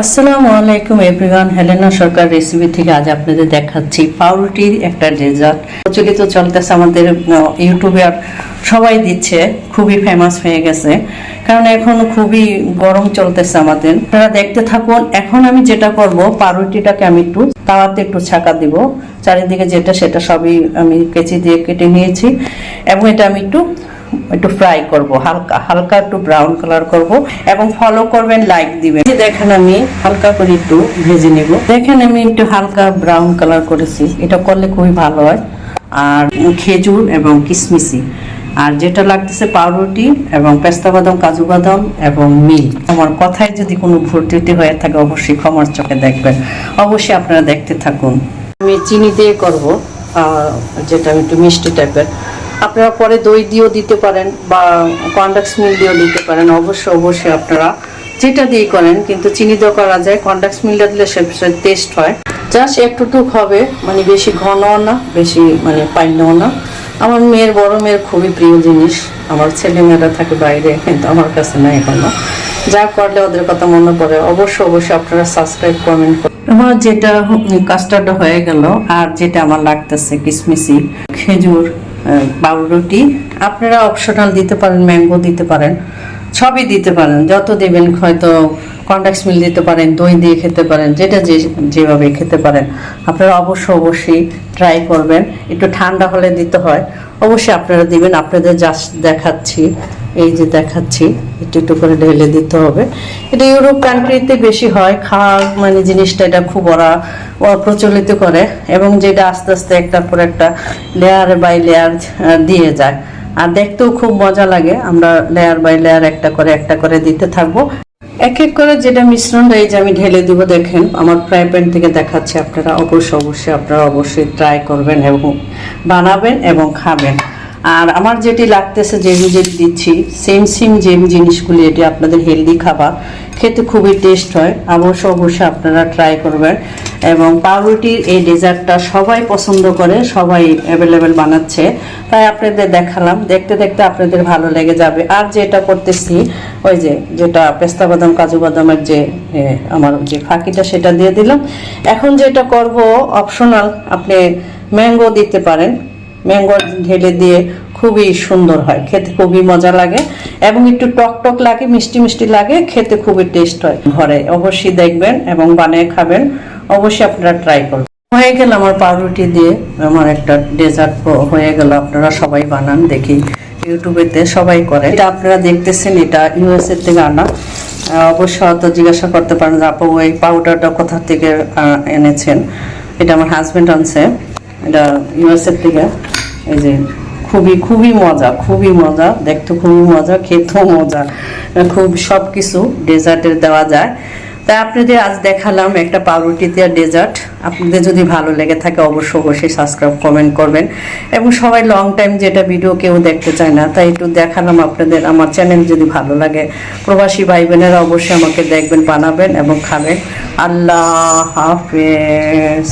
আসসালামু আলাইকুম everyone, Helena সরকার recipe থেকে আজ আপনাদের দেখাচ্ছি পাউরুটির একটা ডেজার্ট। প্রচলিত চলতেছে আমাদের ইউটিউবে, আর সবাই দিচ্ছে, খুবই ফেমাস হয়ে গেছে, কারণ এখন খুবই গরম চলতেছে আমাদের। আপনারা দেখতে থাকুন। এখন আমি যেটা করব, পাউরুটিটাকে আমি একটু তাওয়াতে একটু ছাকা দিব, চারিদিকে যেটা সেটা সবই আমি কেচি দিয়ে কেটে নিয়েছি, এবং এটা আমি একটু ফ্রাই করব, হালকা হালকা একটু ব্রাউন কালার করব, এবং ফলো করবেন, লাইক দিবেন। দেখেন আমি হালকা করে একটু ভেজে নেব। দেখেন আমি একটু হালকা ব্রাউন কালার করেছি, এটা করলে খুবই ভালো হয়। আর খেজুর এবং কিশমিশি, আর যেটা লাগতেছে পাউরুটি এবং পেস্তা বাদাম, কাজু বাদাম এবং মিল্ক। আমার কথায় যদি কোনো ভুল ত্রুটি হয়ে থাকে অবশ্যই ক্ষমার চোখে দেখবেন। অবশ্যই আপনারা দেখতে থাকুন। আমি চিনি দিয়ে করব, যেটা আমি একটু মিষ্টি টাইপের। আপনারা পরে দই দিয়েও দিতে পারেন বা কনডেন্স মিল্ক দিয়েও দিতে পারেন। অবশ্যই আপনারা যেটা দিয়ে করেন, কিন্তু চিনি দিয়েও করা যায়। কনডেন্স মিল্কটা দিলে সে টেস্ট হয়। জাস্ট একটুটুক হবে, মানে বেশি ঘনও না, বেশি মানে পাইনও না। আমার মেয়ের, বড় মেয়ের খুবই প্রিয় জিনিস। আমার ছেলে মেয়েরা থাকে বাইরে, কিন্তু আমার কাছে না এখনো। যা করলে ওদের কথা মনে পড়ে। অবশ্যই আপনারা সাবস্ক্রাইব কমেন্ট করুন। আমার যেটা কাস্টার্ড হয়ে গেল, আর যেটা আমার লাগতেছে কিশমিশি, খেজুর, পাউরুটি। আপনারা অপশনাল দিতে পারেন, ম্যাঙ্গো দিতে পারেন, সবই দিতে পারেন, যত দেবেন। হয়তো কনডেন্স মিল্ক দিতে পারেন, দই দিয়ে খেতে পারেন, যেটা যেভাবে খেতে পারেন। আপনারা অবশ্যই ট্রাই করবেন। একটু ঠান্ডা হলে দিতে হয়, অবশ্যই আপনারা দিবেন। আপনাদের জাস্ট দেখাচ্ছি, এই যে দেখাচ্ছি, একটু করে ঢেলে দিতে হবে। এটা ইউরোপ কান্ট্রিতে বেশি হয় খাওয়া, মানে জিনিসটা এটা খুব ওরা প্রচলিত করে, এবং যেটা আস্তে আস্তে একটার পর একটা লেয়ার বাই লেয়ার দিয়ে যায়, আর দেখতেও খুব মজা লাগে। আমরা লেয়ার বাই লেয়ার একটা করে দিতে থাকবো, এক এক করে। যেটা মিশ্রণটা এই যে আমি ঢেলে দিব, দেখেন আমার ফ্রাই প্যান থেকে দেখাচ্ছি। আপনারা অবশ্যই ট্রাই করবেন এবং বানাবেন এবং খাবেন। আর আমার যেটি লাগতেছে, যেটি দিচ্ছি, সেম যে জিনিসগুলি, এটি আপনাদের হেলদি খাবার, খেতে খুবই টেস্ট হয়। অবশ্যই আপনারা ট্রাই করবেন। এবং পাউরুটির এই ডেজার্টটা সবাই পছন্দ করে, সবাই অ্যাভেলেবেল বানাচ্ছে, তাই আপনাদের দেখালাম। দেখতে দেখতে আপনাদের ভালো লেগে যাবে। আর যেটা করতেছি, ওই যেটা পেস্তা বাদাম, কাজু বাদামের যে আমার যে ফাঁকিটা, সেটা দিয়ে দিলাম। এখন যেটা করব অপশনাল, আপনি ম্যাঙ্গো দিতে পারেন। ম্যাঙ্গো ঢেলে দিয়ে খুবই সুন্দর হয়, খেতে খুবই মজা লাগে, এবং একটু টক লাগে, মিষ্টি লাগে, খেতে খুবই টেস্ট হয়। ঘরে অবশ্যই দেখবেন এবং বানিয়ে খাবেন। অবশ্যই আপনারা ট্রাই করবেন। হয়ে গেল আমার পাউরুটি দিয়ে আমার একটা ডেজার্ট হয়ে গেল। আপনারা সবাই বানান, দেখি ইউটিউবেতে সবাই করে। এটা আপনারা দেখতেছেন, এটা ইউএসএ থেকে আনা। অবশ্য হয়তো জিজ্ঞাসা করতে পারেন যে আপু এই পাউডারটা কোথা থেকে এনেছেন। এটা আমার হাজবেন্ড আনছে, এটা ইউএসএ থেকে। এই যে খুবই মজা, দেখতে খুবই মজা, খেতেও মজা, খুব সব কিছু ডেজার্টের দেওয়া যায়। তাই আপনাদের আজ দেখালাম একটা পাউরুটি দেওয়া ডেজার্ট। আপনাদের যদি ভালো লেগে থাকে অবশ্যই সাবস্ক্রাইব কমেন্ট করবেন। এবং সবাই লং টাইম যেটা ভিডিও কেউ দেখতে চায় না, তাই একটু দেখালাম আপনাদের। আমার চ্যানেল যদি ভালো লাগে, প্রবাসী ভাই বোনেরা অবশ্যই আমাকে দেখবেন, বানাবেন এবং খাবেন। আল্লাহ হাফেজ।